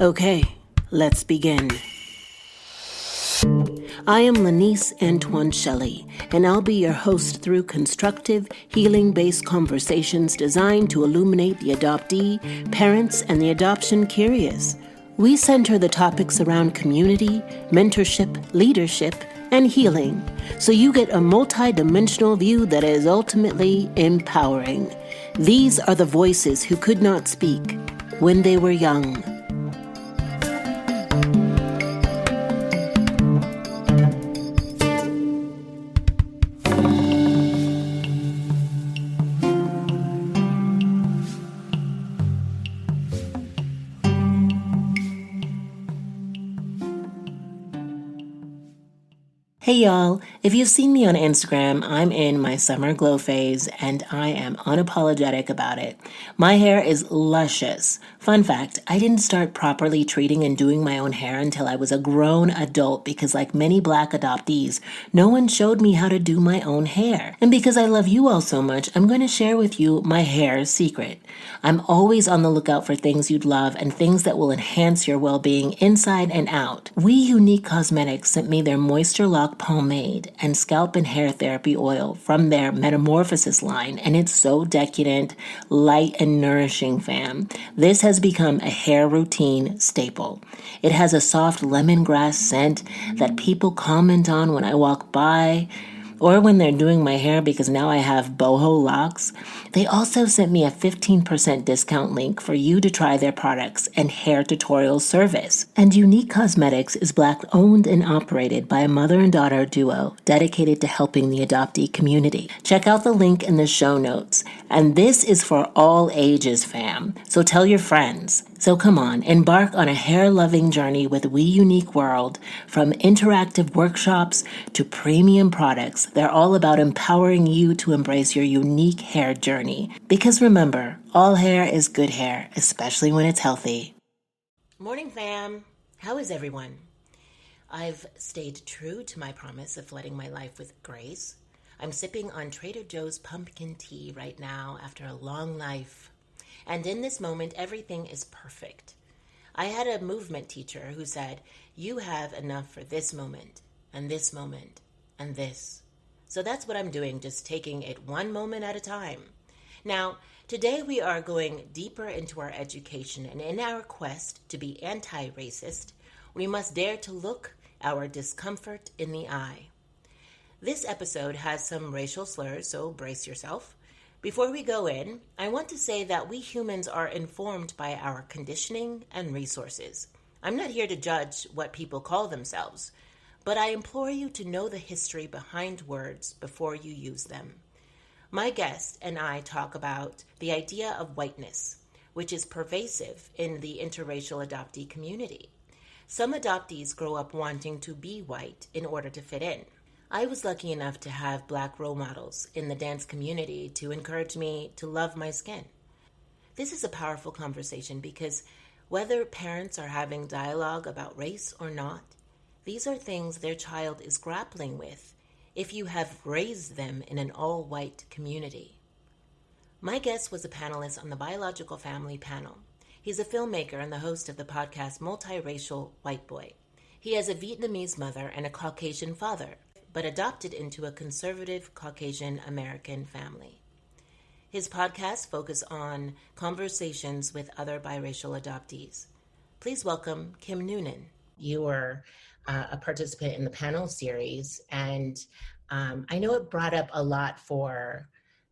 Okay, let's begin. I am Lanice Antoine Shelley, and I'll be your host through constructive, healing-based conversations designed to illuminate the adoptee, parents, and the adoption curious. We center the topics around community, mentorship, leadership, and healing, so you get a multi-dimensional view that is ultimately empowering. These are the voices who could not speak when they were young. Hey y'all, if you've seen me on Instagram, I'm in my summer glow phase and I am unapologetic about it. My hair is luscious. Fun fact, I didn't start properly treating and doing my own hair until I was a grown adult because like many Black adoptees, no one showed me how to do my own hair. And because I love you all so much, I'm going to share with you my hair secret. I'm always on the lookout for things you'd love and things that will enhance your well-being inside and out. We Unique Cosmetics sent me their Moisture Lock pomade and scalp and hair therapy oil from their Metamorphosis line, and it's so decadent, light, and nourishing, fam. This has become a hair routine staple. It has a soft lemongrass scent that people comment on when I walk by or when they're doing my hair because now I have boho locks. They also sent me a 15% discount link for you to try their products and hair tutorial service. And Unique Cosmetics is Black owned and operated by a mother and daughter duo dedicated to helping the adoptee community. Check out the link in the show notes. And this is for all ages, fam. So tell your friends. So come on, embark on a hair-loving journey with We Unique World. From interactive workshops to premium products, they're all about empowering you to embrace your unique hair journey. Because remember, all hair is good hair, especially when it's healthy. Morning, fam. How is everyone? I've stayed true to my promise of flooding my life with grace. I'm sipping on Trader Joe's pumpkin tea right now after a long life. And in this moment, everything is perfect. I had a movement teacher who said, you have enough for this moment, and this moment, and this. So that's what I'm doing, just taking it one moment at a time. Now, today we are going deeper into our education, and in our quest to be anti-racist, we must dare to look our discomfort in the eye. This episode has some racial slurs, so brace yourself. Before we go in, I want to say that we humans are informed by our conditioning and resources. I'm not here to judge what people call themselves, but I implore you to know the history behind words before you use them. My guest and I talk about the idea of whiteness, which is pervasive in the interracial adoptee community. Some adoptees grow up wanting to be white in order to fit in. I was lucky enough to have Black role models in the dance community to encourage me to love my skin. This is a powerful conversation because whether parents are having dialogue about race or not, these are things their child is grappling with if you have raised them in an all-white community. My guest was a panelist on the Biological Family panel. He's a filmmaker and the host of the podcast Multiracial White Boy. He has a Vietnamese mother and a Caucasian father, but adopted into a conservative Caucasian American family. His podcasts focus on conversations with other biracial adoptees. Please welcome Kim Noonan. You were a participant in the panel series, and I know it brought up a lot for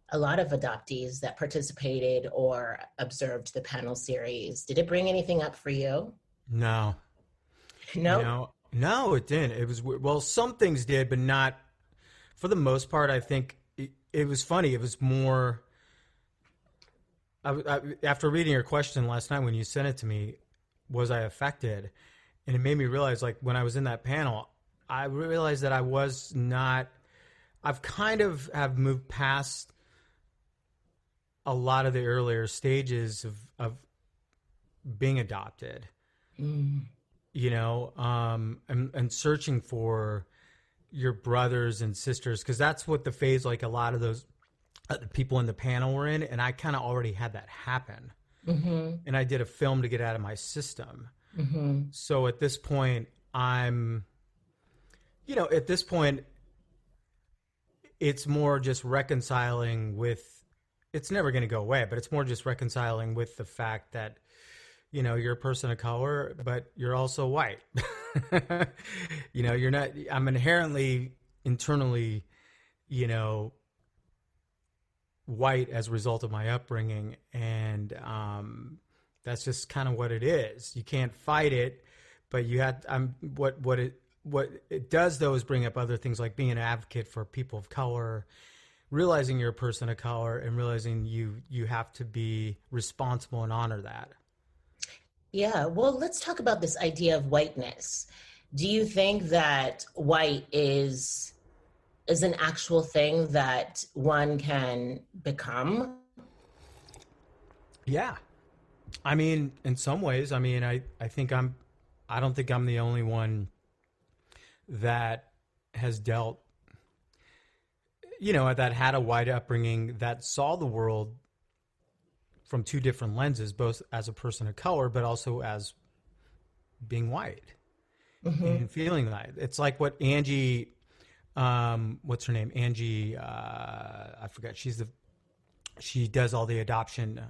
a lot of adoptees that participated or observed the panel series. Did it bring anything up for you? No. No? No, it didn't. It was, well, some things did, but not, for the most part. I think it was funny. It was more, after reading your question last night when you sent it to me, was I affected? And it made me realize, like, when I was in that panel, I realized that I was not, I've kind of have moved past a lot of the earlier stages of being adopted. You know, and searching for your brothers and sisters, because that's what the phase, like a lot of those people in the panel were in, and I kind of already had that happen. And I did a film to get out of my system. Mm-hmm. So at this point, I'm, at this point, it's more just reconciling with, it's never going to go away, but it's more just reconciling with the fact that, you're a person of color, but you're also white. You're not, I'm inherently, internally, you know, white as a result of my upbringing. And that's just kind of what it is. You can't fight it, but what it does though is bring up other things like being an advocate for people of color, realizing you're a person of color, and realizing you have to be responsible and honor that. Yeah, well, let's talk about this idea of whiteness. Do you think that white is an actual thing that one can become? Yeah. I mean, in some ways, I mean, I don't think I'm the only one that has dealt, that had a white upbringing that saw the world from two different lenses, both as a person of color, but also as being white Mm-hmm. and feeling that. It's like what Angie, what's her name? Angie, I forget. She does all the adoption.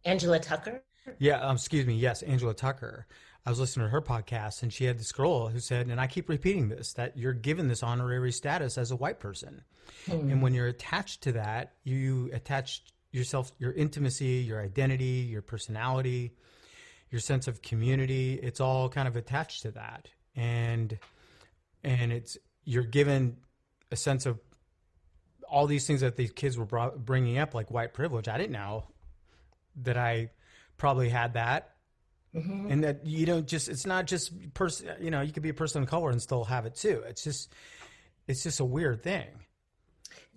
Angela Tucker? Yeah, excuse me. Yes, Angela Tucker. I was listening to her podcast, and she had this girl who said, and I keep repeating this, that you're given this honorary status as a white person. And when you're attached to that, you attach yourself, your intimacy, your identity, your personality, your sense of community. It's all kind of attached to that. And you're given a sense of all these things that these kids were bringing up, like white privilege. I didn't know that I probably had that. Mm-hmm. And that it's not just you could be a person of color and still have it too. It's just a weird thing.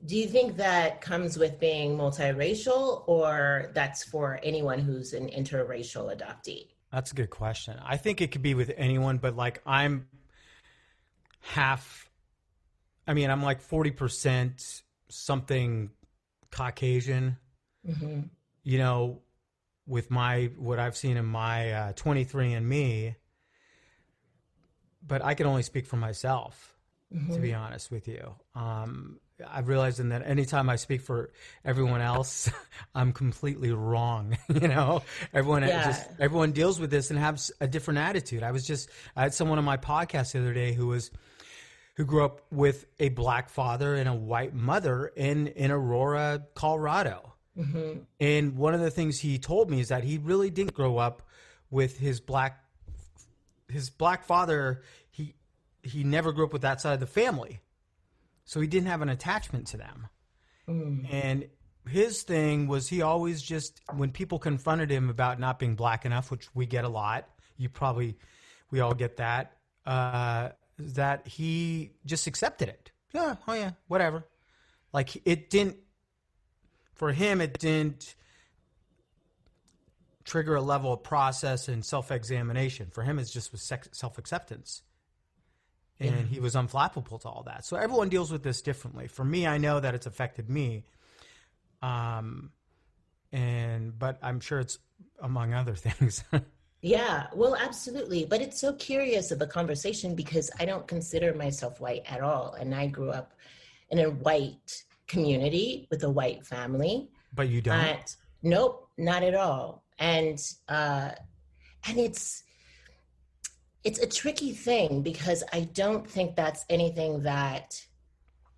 Do you think that comes with being multiracial, or that's for anyone who's an interracial adoptee? That's a good question. I think it could be with anyone, but like half, I'm like 40% something Caucasian, Mm-hmm. you know, with what I've seen in my 23andMe, but I can only speak for myself, to Mm-hmm. be honest with you. I've realized that anytime I speak for everyone else, I'm completely wrong. Yeah. Everyone deals with this and has a different attitude. I had someone on my podcast the other day who grew up with a black father and a white mother in Aurora, Colorado. Mm-hmm. And one of the things he told me is that he really didn't grow up with his black father. He never grew up with that side of the family. So he didn't have an attachment to them. Mm. And his thing was he always just, when people confronted him about not being black enough, which we get a lot, we all get that, that he just accepted it. Yeah, oh yeah, whatever. Like for him, it didn't trigger a level of process and self-examination. For him, it's just with self-acceptance. And Yeah. he was unflappable to all that. So everyone deals with this differently. For me, I know that it's affected me. But I'm sure it's among other things. Yeah, well, absolutely. But it's so curious of a conversation because I don't consider myself white at all. And I grew up in a white community with a white family. But you don't? And nope, not at all. And it's a tricky thing because I don't think that's anything that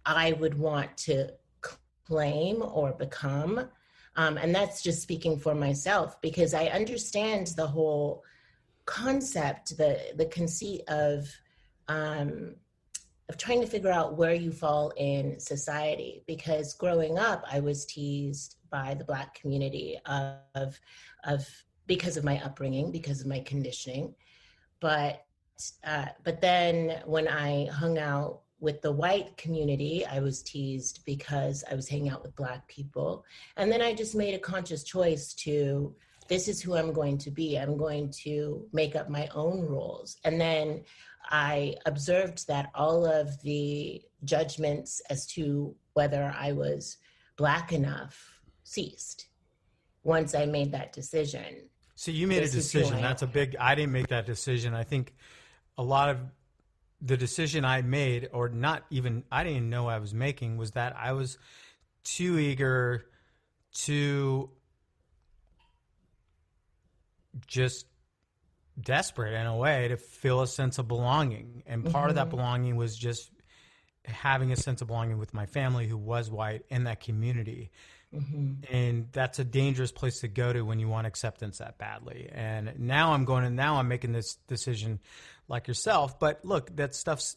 I would want to claim or become. And that's just speaking for myself because I understand the whole concept, the conceit of trying to figure out where you fall in society. Because growing up, I was teased by the Black community of because of my upbringing, because of my conditioning. But then when I hung out with the white community, I was teased because I was hanging out with Black people. And then I just made a conscious choice to, this is who I'm going to be. I'm going to make up my own rules. And then I observed that all of the judgments as to whether I was Black enough ceased once I made that decision. So you made a This is who decision. I am. That's a big, I didn't make that decision. I think a lot of the decision I made, or not even, I didn't know I was making, was that I was too eager to just desperate in a way to feel a sense of belonging. And part of that Mm-hmm. belonging was just having a sense of belonging with my family who was white in that community. Mm-hmm. And that's a dangerous place to go to when you want acceptance that badly. And now I'm going to, now I'm making this decision like yourself. But look, that stuff's,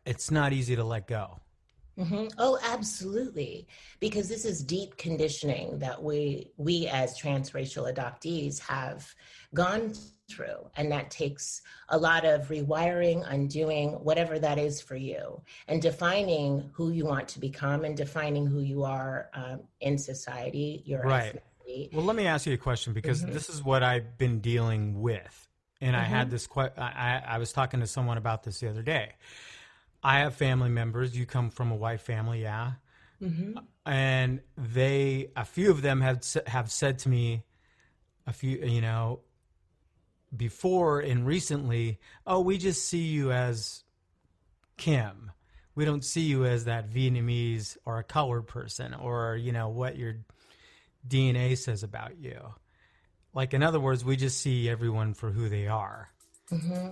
it's not easy to let go. Mm-hmm. Oh, absolutely. Because this is deep conditioning that we as transracial adoptees have gone through. And that takes a lot of rewiring, undoing, whatever that is for you, and defining who you want to become and defining who you are in society, your Right. ethnicity. Well, let me ask you a question because Mm-hmm. this is what I've been dealing with. And I had Mm-hmm. this, I was talking to someone about this the other day. I have family members. You come from a white family, yeah. Mm-hmm. And they, a few of them have said to me, a few, before and recently, oh, we just see you as Kim. We don't see you as that Vietnamese or a colored person or, what your DNA says about you. Like, in other words, we just see everyone for who they are. Mm-hmm.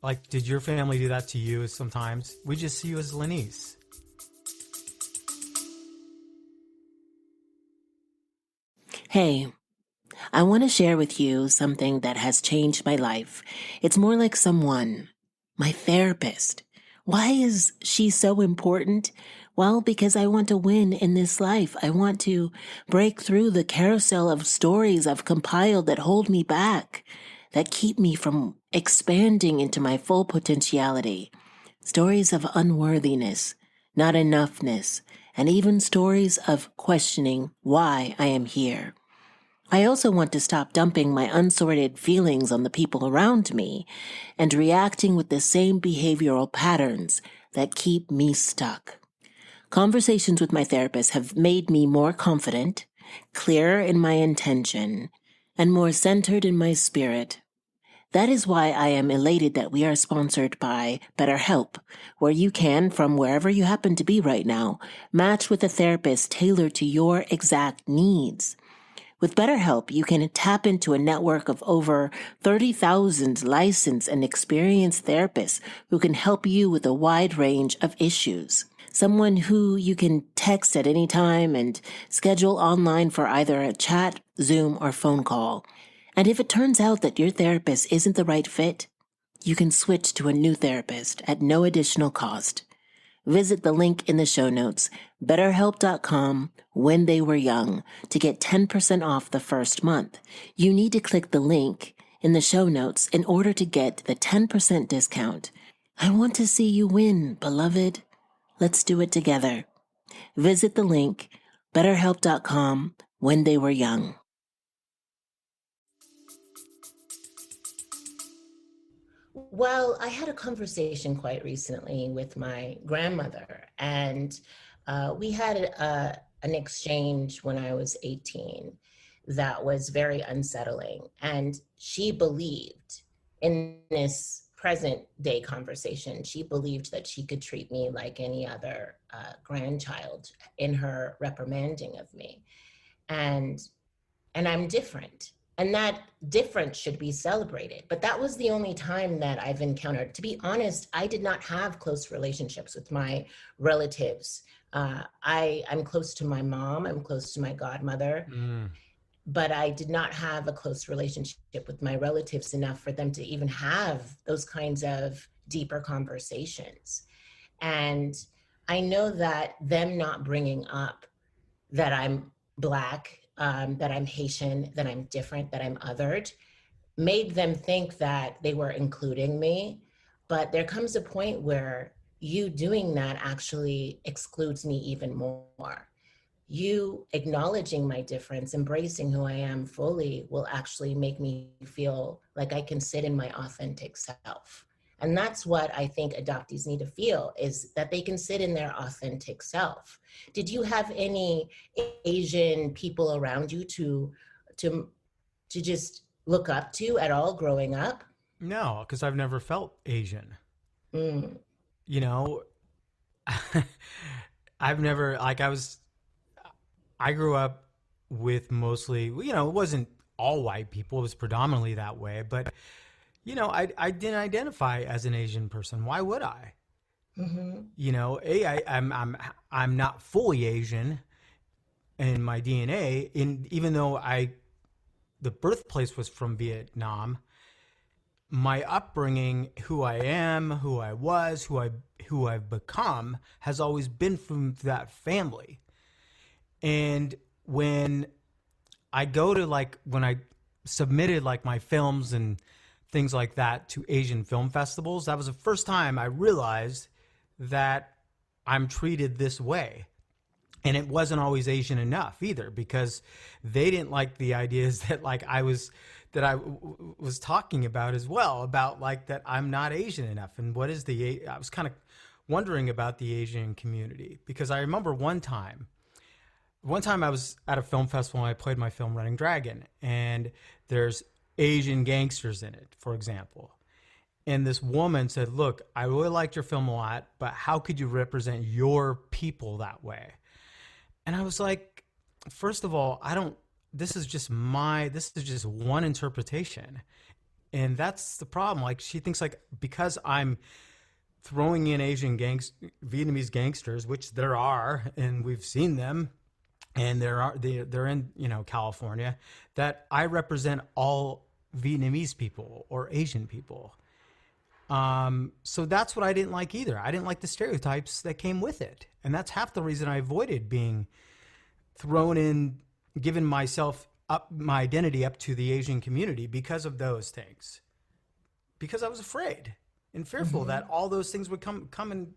Like, did your family do that to you sometimes? We just see you as Lenise. Hey, I want to share with you something that has changed my life. It's more like someone, my therapist. Why is she so important? Well, because I want to win in this life. I want to break through the carousel of stories I've compiled that hold me back, that keep me from expanding into my full potentiality. Stories of unworthiness, not enoughness, and even stories of questioning why I am here. I also want to stop dumping my unsorted feelings on the people around me and reacting with the same behavioral patterns that keep me stuck. Conversations with my therapist have made me more confident, clearer in my intention, and more centered in my spirit. That is why I am elated that we are sponsored by BetterHelp, where you can, from wherever you happen to be right now, match with a therapist tailored to your exact needs. With BetterHelp, you can tap into a network of over 30,000 licensed and experienced therapists who can help you with a wide range of issues. Someone who you can text at any time and schedule online for either a chat, Zoom, or phone call. And if it turns out that your therapist isn't the right fit, you can switch to a new therapist at no additional cost. Visit the link in the show notes, betterhelp.com, when they were young, to get 10% off the first month. You need to click the link in the show notes in order to get the 10% discount. I want to see you win, beloved. Let's do it together. Visit the link, betterhelp.com, when they were young. Well, I had a conversation quite recently with my grandmother, and we had an exchange when I was 18 that was very unsettling. And she believed in this present day conversation, she believed that she could treat me like any other grandchild in her reprimanding of me. And I'm different. And that difference should be celebrated. But that was the only time that I've encountered. To be honest, I did not have close relationships with my relatives. I'm close to my mom, I'm close to my godmother, Mm. but I did not have a close relationship with my relatives enough for them to even have those kinds of deeper conversations. And I know that them not bringing up that I'm Black, that I'm Haitian, that I'm different, that I'm othered, made them think that they were including me. But there comes a point where you doing that actually excludes me even more. You acknowledging my difference, embracing who I am fully, will actually make me feel like I can sit in my authentic self. And that's what I think adoptees need to feel, is that they can sit in their authentic self. Did you have any Asian people around you to to just look up to at all growing up? No, because I've never felt Asian. Mm. You know, I've never like I grew up with mostly, it wasn't all white people. It was predominantly that way, but I didn't identify as an Asian person. Why would I? Mm-hmm. I'm not fully Asian in my DNA. Even though the birthplace was from Vietnam, my upbringing, who I am, who I was, who I've become, has always been from that family. And when I go to when I submitted my films and things like that to Asian film festivals, that was the first time I realized that I'm treated this way. And it wasn't always Asian enough either, because they didn't like the ideas that I was talking about as well, about that I'm not Asian enough. And I was kind of wondering about the Asian community, because I remember one time I was at a film festival and I played my film Running Dragon, and there's Asian gangsters in it, for example. And this woman said, "Look, I really liked your film a lot, but how could you represent your people that way?" And I was like, first of all, this is just one interpretation. And that's the problem. She thinks because I'm throwing in Vietnamese gangsters, which there are, and we've seen them, and they're in, California, that I represent all Vietnamese people or Asian people. So that's what I didn't like either. I didn't like the stereotypes that came with it. And that's half the reason I avoided being thrown in, giving myself up, my identity up to the Asian community, because of those things. Because I was afraid and fearful Mm-hmm. that all those things would come and,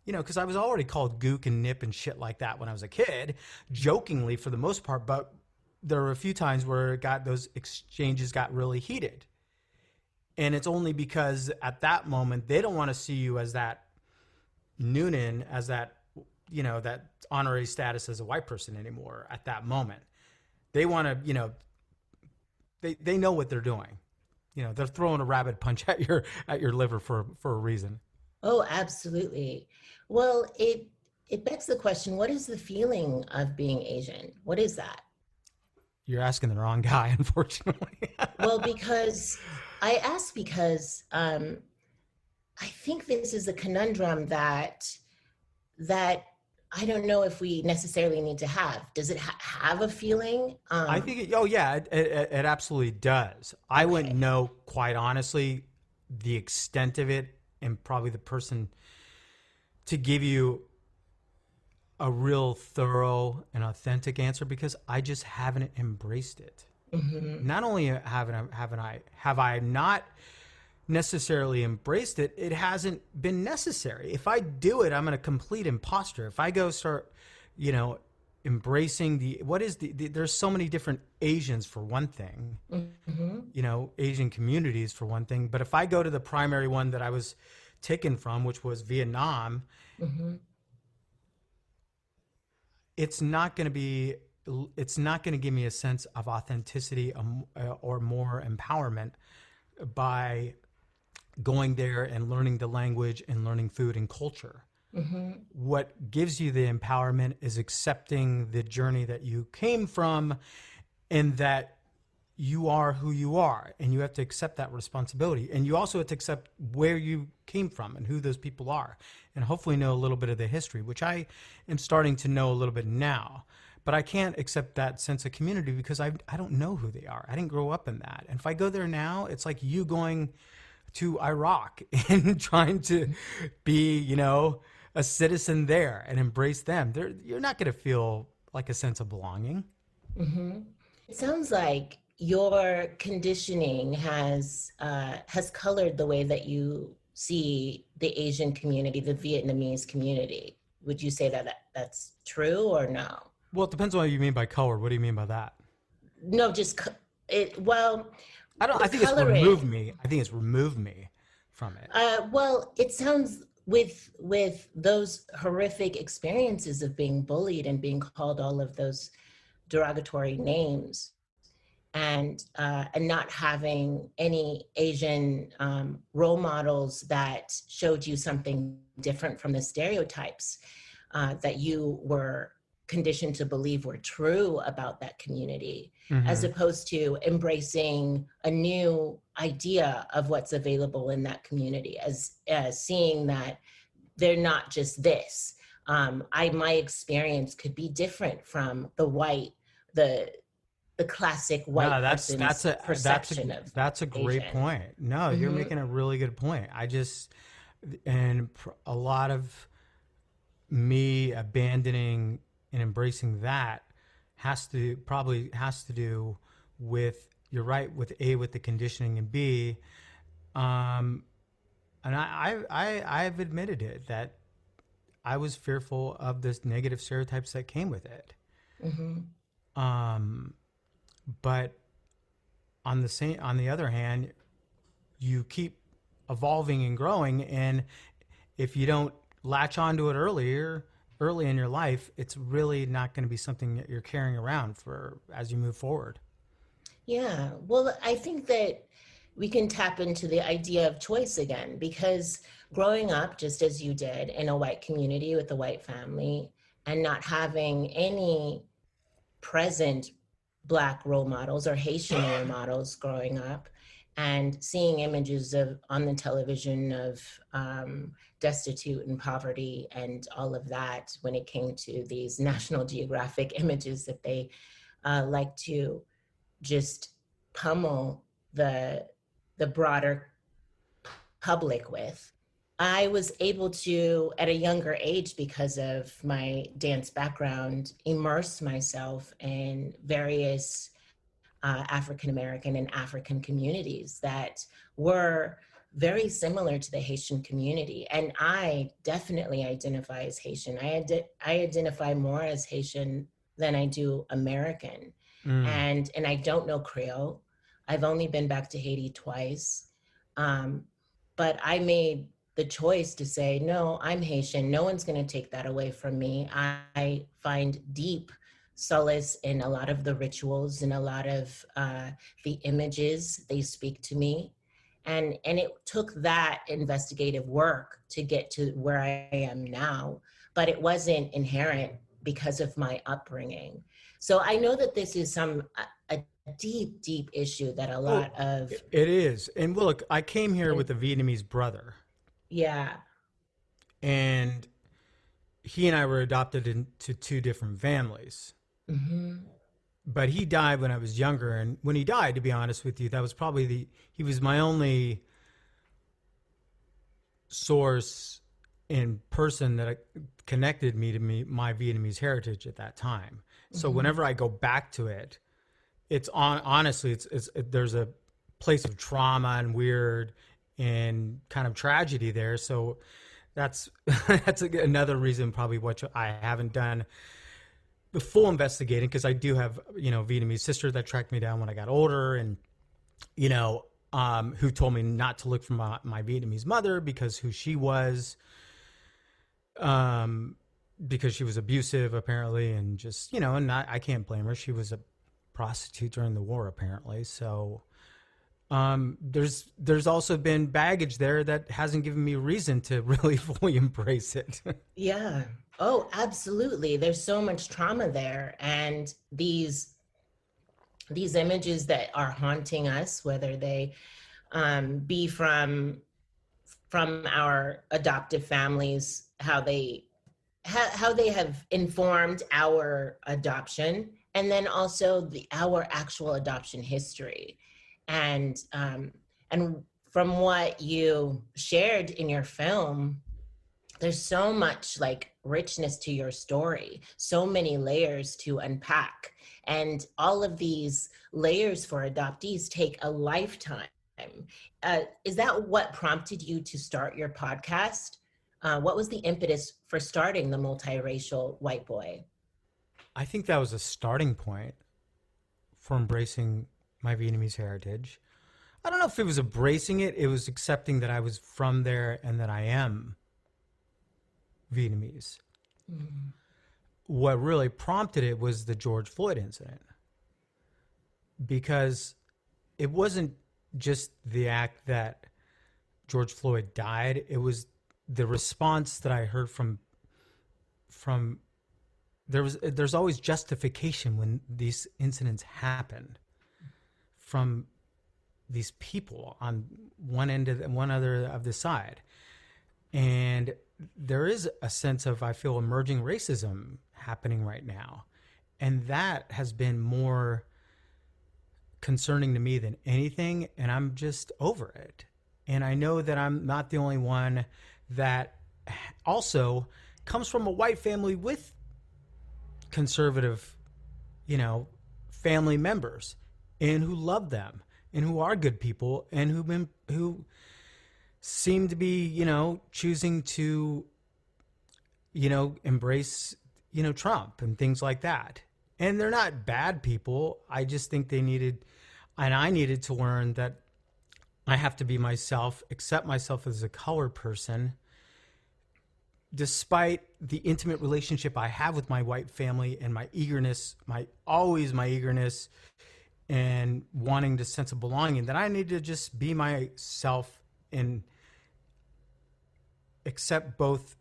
because I was already called gook and nip and shit like that when I was a kid, jokingly for the most part. But there were a few times where those exchanges got really heated. And it's only because at that moment, they don't want to see you as that Noonan, as that, that honorary status as a white person anymore at that moment. They want to, they know what they're doing. They're throwing a rabbit punch at your liver for a reason. Oh, absolutely. Well, it begs the question, what is the feeling of being Asian? What is that? You're asking the wrong guy, unfortunately. Well, because I think this is a conundrum that I don't know if we necessarily need to have. Does it have a feeling? I think, oh yeah, it absolutely does. I wouldn't Okay. know, quite honestly, the extent of it, and probably the person to give you a real thorough and authentic answer, because I just haven't embraced it. Mm-hmm. Not only have I not necessarily embraced it, it hasn't been necessary. If I do it, I'm a complete imposter. If I go start, embracing there's so many different Asians, for one thing, Mm-hmm. Asian communities, for one thing. But if I go to the primary one that I was taken from, which was Vietnam, Mm-hmm. it's not going to give me a sense of authenticity, or more empowerment, by going there and learning the language and learning food and culture. Mm-hmm. What gives you the empowerment is accepting the journey that you came from, and that you are who you are, and you have to accept that responsibility. And you also have to accept where you came from and who those people are, and hopefully know a little bit of the history, which I am starting to know a little bit now. But I can't accept that sense of community because I don't know who they are. I didn't grow up in that. And if I go there now, it's like you going to Iraq and trying to be, a citizen there and embrace them. You're not going to feel like a sense of belonging. Mm-hmm. It sounds like your conditioning has colored the way that you see the Asian community, the Vietnamese community. Would you say that's true or no? Well, it depends on what you mean by color. What do you mean by that? No, well, I the think it's removed coloring. me. I think it's removed me from it. Well, it sounds with those horrific experiences of being bullied and being called all of those derogatory names. and not having any Asian role models that showed you something different from the stereotypes that you were conditioned to believe were true about that community, as Mm-hmm. opposed to embracing a new idea of what's available in that community, as seeing that they're not just this. My experience could be different from the the classic white No, person's perception of that's a great Asian. point. No, you're Hmm. making a really good point. A lot of me abandoning and embracing that has to do with, you're right, with with the conditioning, and B, um, and I've admitted it, that I was fearful of this negative stereotypes that came with it. Hmm. Um, but on the other hand, you keep evolving and growing, and if you don't latch onto it early in your life, it's really not going to be something that you're carrying around for as you move forward. Yeah. Well, I think that we can tap into the idea of choice again, because growing up, just as you did, in a white community with a white family and not having any present Black role models or Haitian role models growing up, and seeing images of on the television of destitute and poverty and all of that, when it came to these National Geographic images that they like to just pummel the the broader public with. I was able to, at a younger age, because of my dance background, immerse myself in various African American and African communities that were very similar to the Haitian community. And I definitely identify as Haitian. I identify more as Haitian than I do American. Mm. And I don't know Creole. I've only been back to Haiti twice. Um, but I made the choice to say, no, I'm Haitian. No one's going to take that away from me. I find deep solace in a lot of the rituals and a lot of the images. They speak to me. And it took that investigative work to get to where I am now, but it wasn't inherent because of my upbringing. So I know that this is a deep, deep issue that a Oh, lot of, it is. And look, I came here with a Vietnamese brother, yeah. and he and I were adopted into two different families. Hmm. But he died when I was younger, and when he died, to be honest with you, that was probably he was my only source in person that connected me to my Vietnamese heritage at that time. So Hmm. whenever I go back to it, honestly, there's a place of trauma and weird and kind of tragedy there. So that's that's another reason probably what I haven't done the full investigating, because I do have, Vietnamese sister that tracked me down when I got older, and who told me not to look for my Vietnamese mother because who she was, um, because she was abusive apparently, and just, and I can't blame her. She was a prostitute during the war apparently. So there's also been baggage there that hasn't given me reason to really fully embrace it. Yeah. Oh, absolutely. There's so much trauma there. And these images that are haunting us, whether they be from our adoptive families, how they have informed our adoption, and then also our actual adoption history, and from what you shared in your film, there's so much like richness to your story, so many layers to unpack. And all of these layers for adoptees take a lifetime. Is that what prompted you to start your podcast? What was the impetus for starting the Multiracial White Boy? I think that was a starting point for embracing my Vietnamese heritage. I don't know if it was embracing it, it was accepting that I was from there and that I am Vietnamese. Mm. What really prompted it was the George Floyd incident, because it wasn't just the act that George Floyd died. It was the response that I heard from there's always justification when these incidents happen from these people on one other of the side. And there is a sense of, I feel, emerging racism happening right now. And that has been more concerning to me than anything. And I'm just over it. And I know that I'm not the only one that also comes from a white family with conservative, family members, and who love them and who are good people and who seem to be, choosing to, embrace, Trump and things like that. And they're not bad people. I just think I needed to learn that I have to be myself, accept myself as a colored person, despite the intimate relationship I have with my white family and my eagerness, my eagerness and wanting the sense of belonging, that I need to just be myself and accept both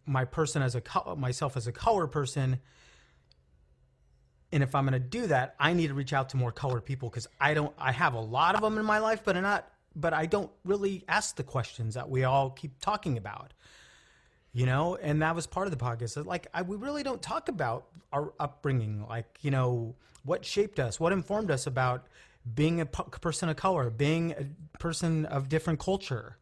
my person as myself as a colored person. And if I'm going to do that, I need to reach out to more colored people, because I have a lot of them in my life, but I don't really ask the questions that we all keep talking about. And that was part of the podcast. Like, we really don't talk about our upbringing, like, what shaped us, what informed us about being a person of color, being a person of different culture.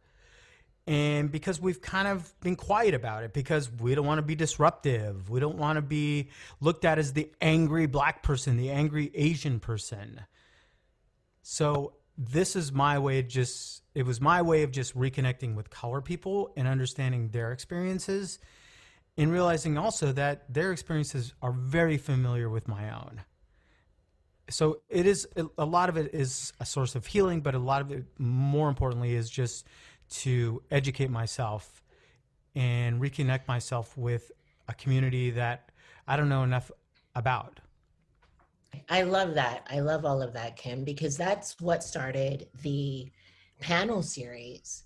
And because we've kind of been quiet about it, because we don't want to be disruptive. We don't want to be looked at as the angry black person, the angry Asian person. So this is my way it was my way of just reconnecting with color people and understanding their experiences, and realizing also that their experiences are very familiar with my own. So a lot of it is a source of healing, but a lot of it, more importantly, is just to educate myself and reconnect myself with a community that I don't know enough about. I love that. I love all of that, Kim, because that's what started the panel series.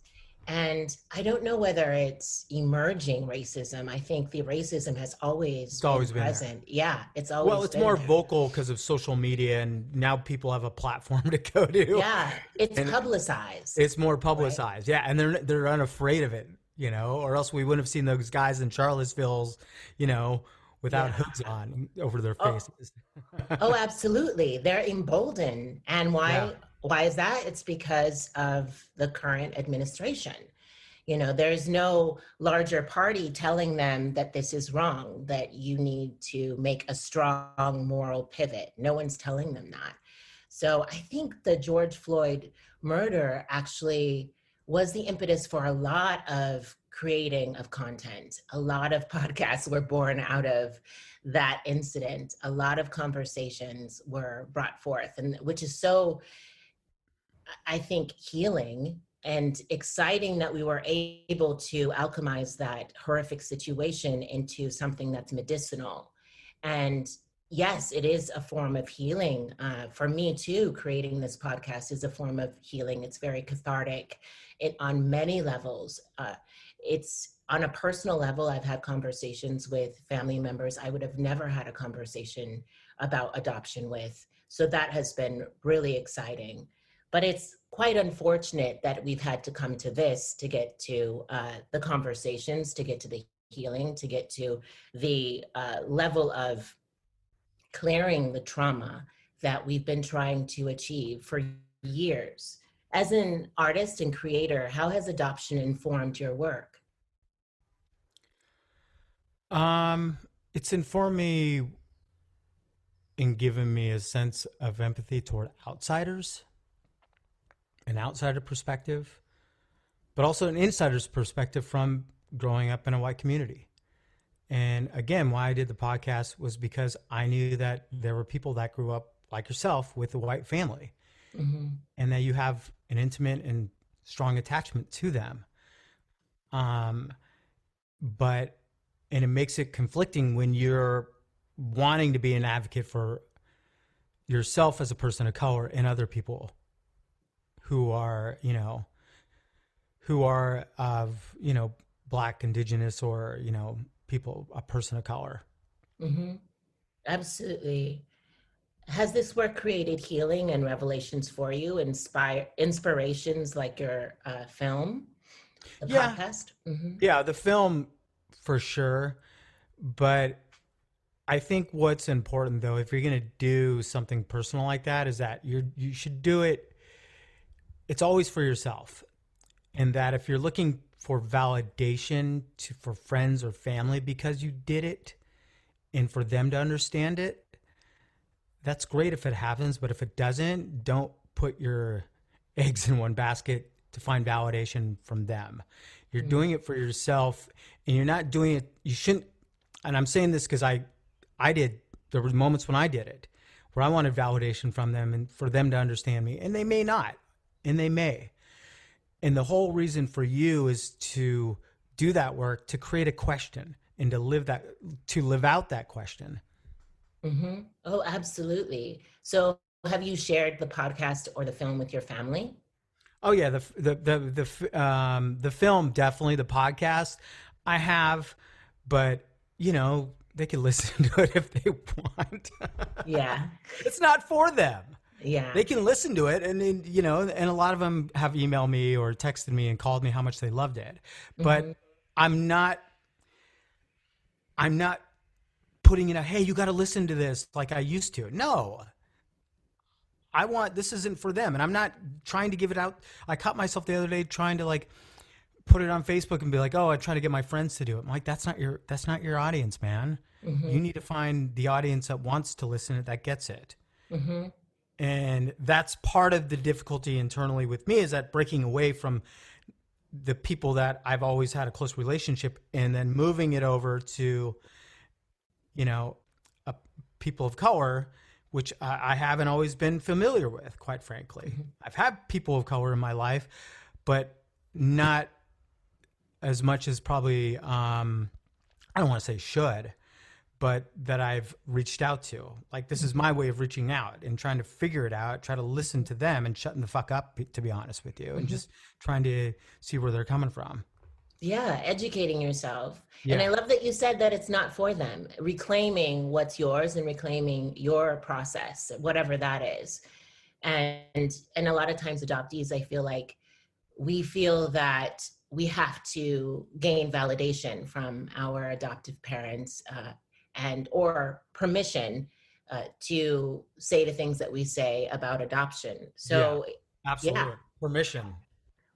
And I don't know whether it's emerging racism. I think the racism has always It's been always been there. present. Yeah, it's Well, always it's been more there. vocal because of social media, and now people have a platform to go to, Yeah, it's and publicized, it's more right? publicized. Yeah, and they're unafraid of it, or else we wouldn't have seen those guys in Charlottesville's, you know, without Yeah. hoods on over their Oh, faces. oh, absolutely. They're emboldened. And Yeah. why is that? It's because of the current administration. There's no larger party telling them that this is wrong, that you need to make a strong moral pivot. No one's telling them that. So I think the George Floyd murder actually was the impetus for a lot of creating of content. A lot of podcasts were born out of that incident. A lot of conversations were brought forth, and which is so, I think, healing and exciting that we were able to alchemize that horrific situation into something that's medicinal. And yes, it is a form of healing. For me too, creating this podcast is a form of healing. It's very cathartic on many levels. It's on a personal level. I've had conversations with family members I would have never had a conversation about adoption with. So that has been really exciting. But it's quite unfortunate that we've had to come to this to get to the conversations, to get to the healing, to get to the level of clearing the trauma that we've been trying to achieve for years. As an artist and creator, how has adoption informed your work? Um, it's informed me and given me a sense of empathy toward outsiders, an outsider perspective, but also an insider's perspective from growing up in a white community. And again, why I did the podcast was because I knew that there were people that grew up like yourself with a white family, Mm-hmm. and that you have an intimate and strong attachment to them. Um, but, and it makes it conflicting when you're wanting to be an advocate for yourself as a person of color and other people who are, who are of, Black, Indigenous, or, people, a person of color. Hmm. Absolutely. Has this work created healing and revelations for you, inspirations like your film, the Yeah. podcast? Hmm. Yeah. The film for sure. But I think what's important though, if you're going to do something personal like that, is that you should do it. It's always for yourself. And that if you're looking for validation for friends or family because you did it and for them to understand it, that's great if it happens. But if it doesn't, don't put your eggs in one basket to find validation from them. You're doing it for yourself, and you're not doing it. You shouldn't. And I'm saying this because I did. There were moments when I did it, where I wanted validation from them and for them to understand me, and they may not, and they may. And the whole reason for you is to do that work, to create a question and to live out that question. Hmm. Oh, absolutely. So, have you shared the podcast or the film with your family? Oh yeah, the film definitely. The podcast I have, but they can listen to it if they want. Yeah. It's not for them. Yeah. They can listen to it, and then, and a lot of them have emailed me or texted me and called me how much they loved it. Hmm. But I'm not I'm not putting it out, hey, you got to listen to this like I used to. No, this isn't for them. And I'm not trying to give it out. I caught myself the other day trying to like put it on Facebook and be like, oh, I try to get my friends to do it. I'm like, that's not your audience, man. You Hmm. need to find the audience that wants to listen, that gets it. Hmm. And that's part of the difficulty internally with me, is that breaking away from the people that I've always had a close relationship and then moving it over to, you know, a, people of color, which I haven't always been familiar with, quite frankly. Hmm. I've had people of color in my life, but not as much as probably, I don't want to say should, but that I've reached out to. Like, this is my way of reaching out and trying to figure it out, try to listen to them and shutting the fuck up, to be honest with you, and Hmm. just trying to see where they're coming from. Yeah, educating yourself. And I Yeah. love that you said that it's not for them, reclaiming what's yours and reclaiming your process, whatever that is. And a lot of times adoptees, I feel like we feel that we have to gain validation from our adoptive parents, and or permission to say the things that we say about adoption. Yeah, So yeah. absolutely. Permission.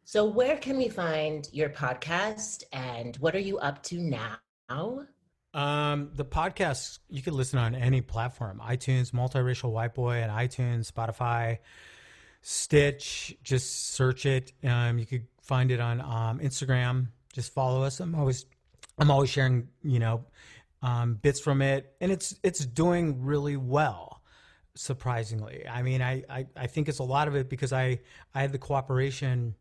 So where can we find your podcast and what are you up to now? The podcast, you can listen on any platform: iTunes, Multiracial White Boy, and iTunes, Spotify, Stitch. Just search it. You could find it on Instagram. Just follow us. I'm always sharing, bits from it, and it's doing really well, surprisingly. I mean, I think it's a lot of it because I had the cooperation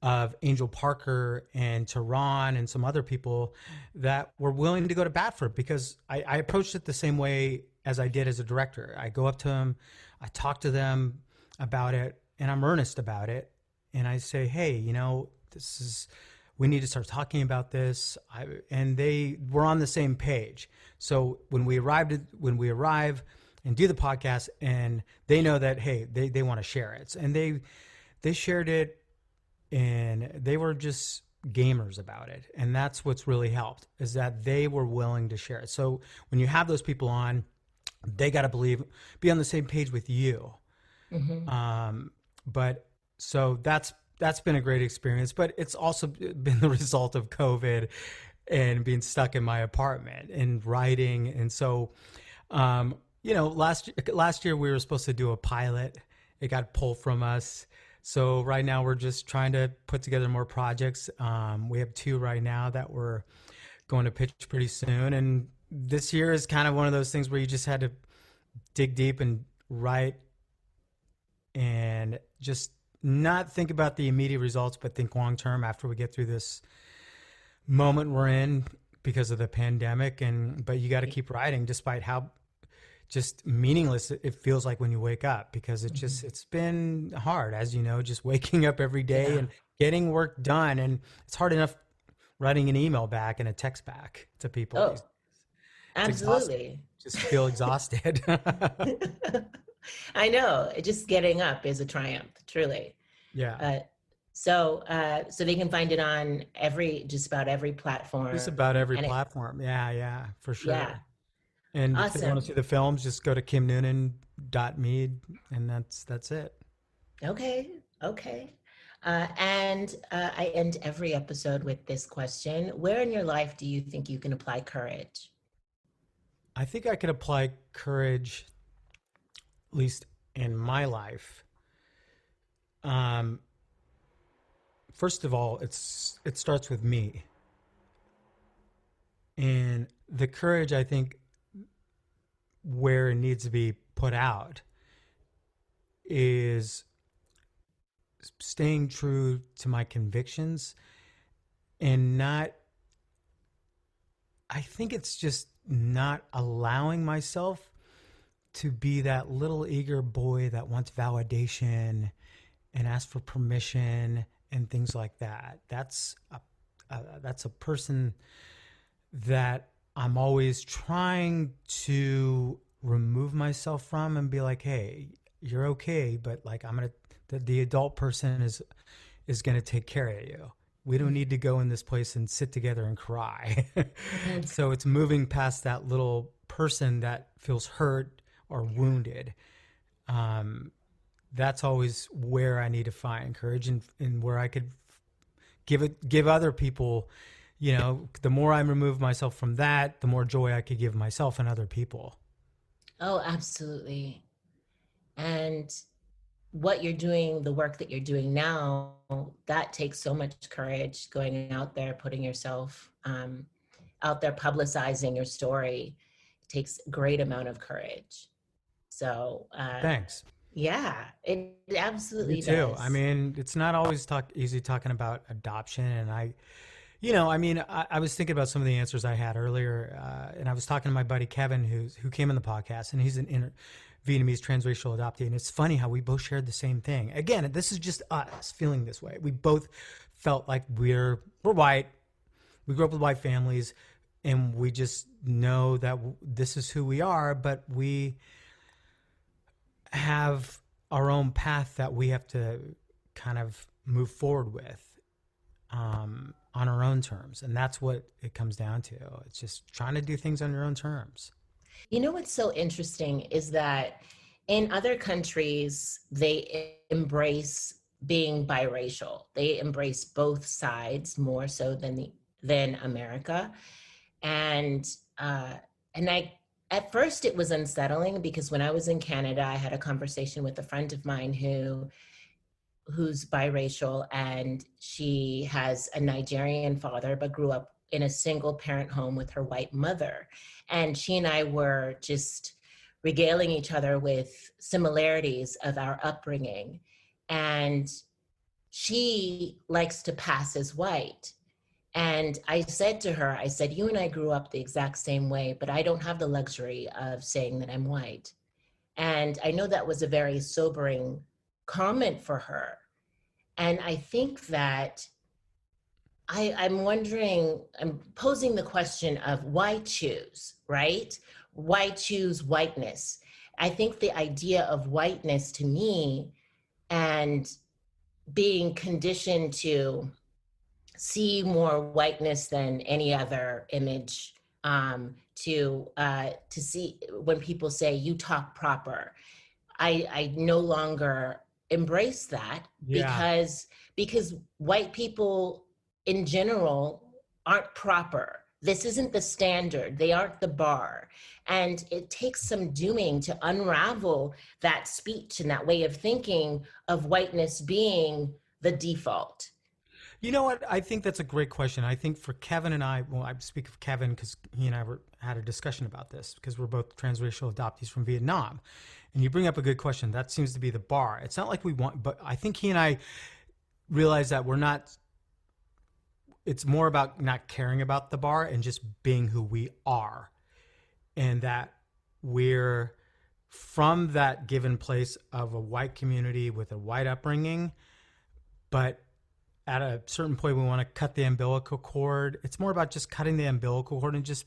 of Angel Parker and Tehran and some other people that were willing to go to bat for it, because I approached it the same way as I did as a director. I go up to them, I talk to them about it, and I'm earnest about it. And I say, hey, we need to start talking about this. And they were on the same page. So when we arrive and do the podcast, and they know that, hey, they want to share it. And they shared it, and they were just gamers about it. And that's what's really helped, is that they were willing to share it. So when you have those people on, they got to be on the same page with you. Mm-hmm. But so that's been a great experience, but it's also been the result of COVID and being stuck in my apartment and writing. And so, last year we were supposed to do a pilot. It got pulled from us. So right now we're just trying to put together more projects. We have 2 right now that we're going to pitch pretty soon. And this year is kind of one of those things where you just had to dig deep and write and just not think about the immediate results, but think long term after we get through this moment we're in because of the pandemic. But you got to keep writing despite how just meaningless it feels like when you wake up, because it's been hard, as you know, just waking up every day Yeah, and getting work done. And it's hard enough writing an email back and a text back to people these. oh, It's exhausting. absolutely. Just feel exhausted. I know. Just getting up is a triumph, truly. Yeah. Uh, so they can find it on just about every Just platform, about every and platform. Yeah, yeah, for yeah, sure. And if they want to awesome. see the films, just go to kimnoonan.me, and that's it. Okay, okay. And I end every episode with this question: where in your life do you think you can apply courage? I think I could apply courage, at least in my life. Um, First of all, it starts with me, and the courage, I think, where it needs to be put out is staying true to my convictions, and not, I think it's just not allowing myself to be that little eager boy that wants validation and asks for permission and things like that. That's a person that I'm always trying to remove myself from and be like, hey, you're okay, but like the adult person is gonna take care of you. We don't need to go in this place and sit together and cry. Mhm. So it's moving past that little person that feels hurt or wounded. Um, that's always where I need to find courage, and where I could give other people, the more I remove myself from that, the more joy I could give myself and other people. Oh, absolutely. And what you're doing, the work that you're doing now, that takes so much courage, going out there, putting yourself out there, publicizing your story. It takes a great amount of courage. So, Thanks. yeah, it You absolutely too. I does. mean, it's not always easy talking about adoption, and I was thinking about some of the answers I had earlier, and I was talking to my buddy Kevin, who came in the podcast, and he's an Vietnamese transracial adoptee, and it's funny how we both shared the same thing. Again, this is just us feeling this way. We both felt like we're white. We grew up with white families, and we just know that this is who we are, but we have our own path that we have to kind of move forward with, on our own terms. And that's what it comes down to. It's just trying to do things on your own terms. You know what's so interesting is that in other countries, they embrace being biracial. They embrace both sides more so than America. And uh, and I at first it was unsettling because when I was in Canada, I had a conversation with a friend of mine who's biracial, and she has a Nigerian father but grew up in a single parent home with her white mother. And she and I were just regaling each other with similarities of our upbringing. And she likes to pass as white. And I said to her, I said, you and I grew up the exact same way, but I don't have the luxury of saying that I'm white. And I know that was a very sobering comment for her. And I think that I'm wondering, I'm posing the question of why choose, right? Why choose whiteness? I think the idea of whiteness to me, and being conditioned to see more whiteness than any other image, to see when people say you talk proper, I no longer embrace that Yeah. because white people in general aren't proper. This isn't the standard. They aren't the bar. And it takes some doing to unravel that speech and that way of thinking of whiteness being the default. You know what? I think that's a great question. I think for Kevin and I, well, I speak of Kevin because he and I had a discussion about this, because we're both transracial adoptees from Vietnam. And you bring up a good question. That seems to be the bar. It's not like we want, but I think he and I realize that we're not, it's more about not caring about the bar and just being who we are. And that we're from that given place of a white community with a white upbringing, but at a certain point we want to cut the umbilical cord. It's more about just cutting the umbilical cord and just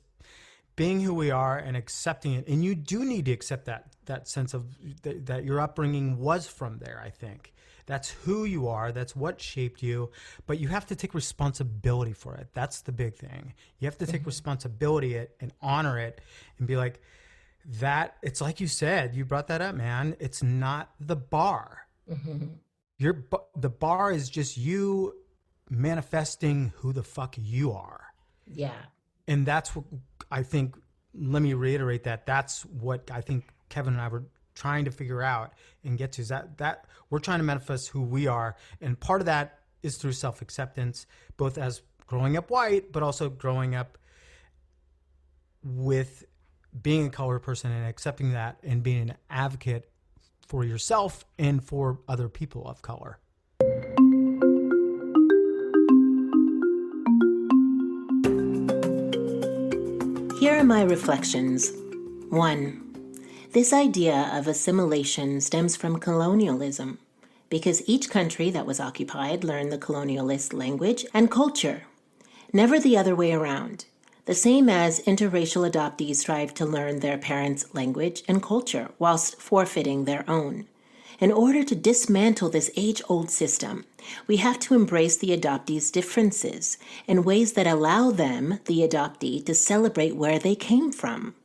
being who we are and accepting it. And you do need to accept that sense of that your upbringing was from there. I think that's who you are. That's what shaped you. But you have to take responsibility for it. That's the big thing. You have to take responsibility and honor it and be like, that. It's like you said, you brought that up, man. It's not the bar. The bar is just you manifesting who the fuck you are. Yeah. And that's what I think, let me reiterate that's what I think Kevin and I were trying to figure out and get to, is that we're trying to manifest who we are. And part of that is through self-acceptance, both as growing up white, but also growing up with being a colored person and accepting that and being an advocate for yourself and for other people of color. Here are my reflections. 1. This idea of assimilation stems from colonialism, because each country that was occupied learned the colonialist language and culture, never the other way around. The same as interracial adoptees strive to learn their parents' language and culture whilst forfeiting their own. In order to dismantle this age-old system, we have to embrace the adoptees' differences in ways that allow them, the adoptee, to celebrate where they came from.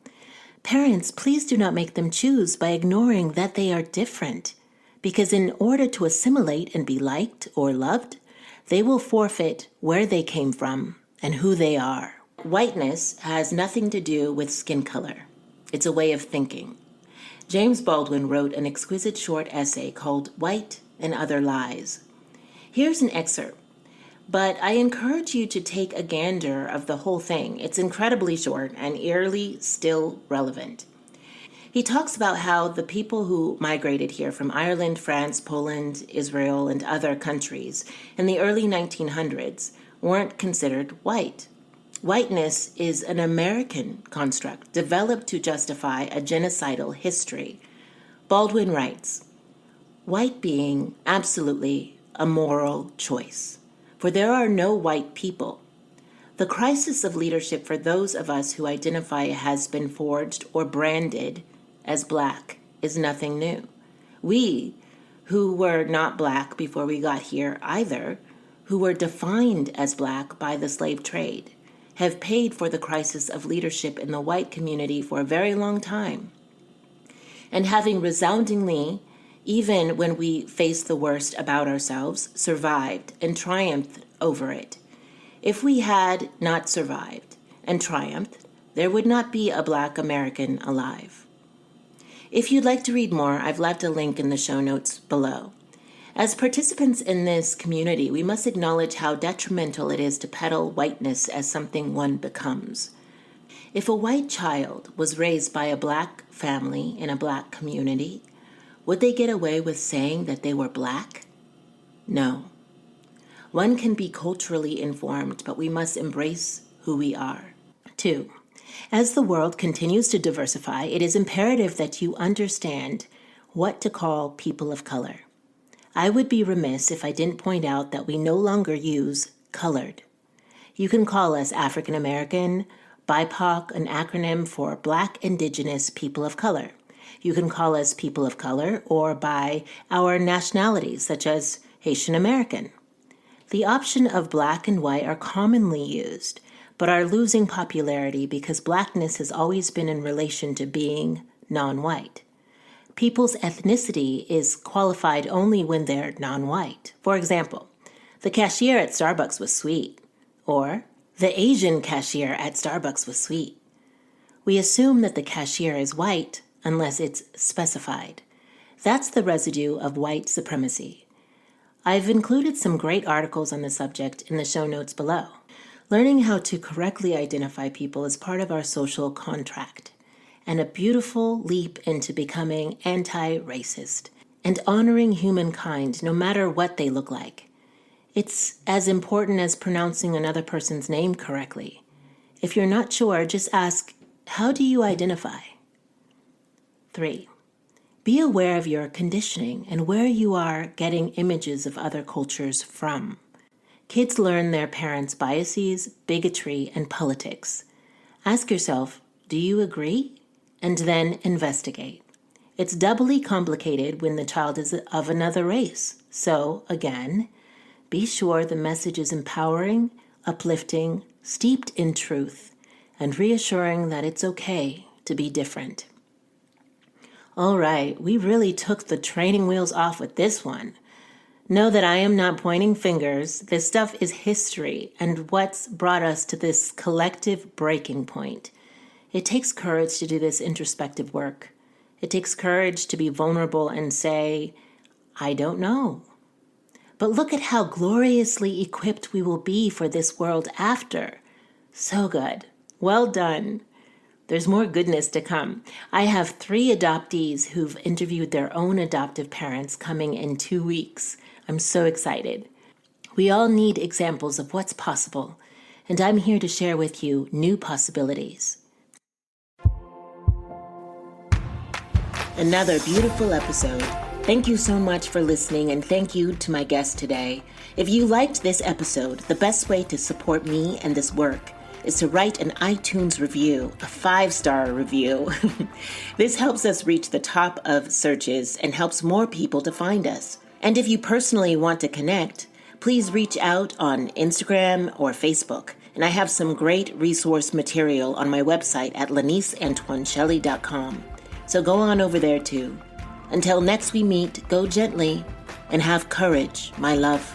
Parents, please do not make them choose by ignoring that they are different, because in order to assimilate and be liked or loved, they will forfeit where they came from and who they are. Whiteness has nothing to do with skin color. It's a way of thinking. James Baldwin wrote an exquisite short essay called White and Other Lies. Here's an excerpt, but I encourage you to take a gander of the whole thing. It's incredibly short and eerily still relevant. He talks about how the people who migrated here from Ireland, France, Poland, Israel, and other countries in the early 1900s weren't considered white. Whiteness is an American construct developed to justify a genocidal history. Baldwin writes, white being absolutely a moral choice, for there are no white people. The crisis of leadership for those of us who identify has been forged or branded as black is nothing new. We, who were not black before we got here either, who were defined as black by the slave trade, have paid for the crisis of leadership in the white community for a very long time. And having resoundingly, even when we faced the worst about ourselves, survived and triumphed over it. If we had not survived and triumphed, there would not be a black American alive. If you'd like to read more, I've left a link in the show notes below. As participants in this community, we must acknowledge how detrimental it is to peddle whiteness as something one becomes. If a white child was raised by a black family in a black community, would they get away with saying that they were black? No. One can be culturally informed, but we must embrace who we are. 2. As the world continues to diversify, it is imperative that you understand what to call people of color. I would be remiss if I didn't point out that we no longer use colored. You can call us African American, BIPOC, an acronym for Black Indigenous People of Color. You can call us people of color or by our nationalities, such as Haitian American. The option of black and white are commonly used, but are losing popularity because blackness has always been in relation to being non-white. People's ethnicity is qualified only when they're non-white. For example, the cashier at Starbucks was sweet, or the Asian cashier at Starbucks was sweet. We assume that the cashier is white unless it's specified. That's the residue of white supremacy. I've included some great articles on the subject in the show notes below. Learning how to correctly identify people is part of our social contract, and a beautiful leap into becoming anti-racist and honoring humankind no matter what they look like. It's as important as pronouncing another person's name correctly. If you're not sure, just ask, how do you identify? 3. Be aware of your conditioning and where you are getting images of other cultures from. Kids learn their parents' biases, bigotry, and politics. Ask yourself, do you agree? And then investigate. It's doubly complicated when the child is of another race. So, again, be sure the message is empowering, uplifting, steeped in truth, and reassuring that it's okay to be different. All right, we really took the training wheels off with this one. Know that I am not pointing fingers. This stuff is history and what's brought us to this collective breaking point. It takes courage to do this introspective work. It takes courage to be vulnerable and say, I don't know. But look at how gloriously equipped we will be for this world after. So good. Well done. There's more goodness to come. I have 3 adoptees who've interviewed their own adoptive parents coming in 2 weeks. I'm so excited. We all need examples of what's possible, and I'm here to share with you new possibilities. Another beautiful episode. Thank you so much for listening, and thank you to my guest today. If you liked this episode, the best way to support me and this work is to write an iTunes review, a 5-star review. This helps us reach the top of searches and helps more people to find us. And if you personally want to connect, please reach out on Instagram or Facebook. And I have some great resource material on my website at laniceantoineshelley.com. So go on over there too. Until next we meet, go gently and have courage, my love.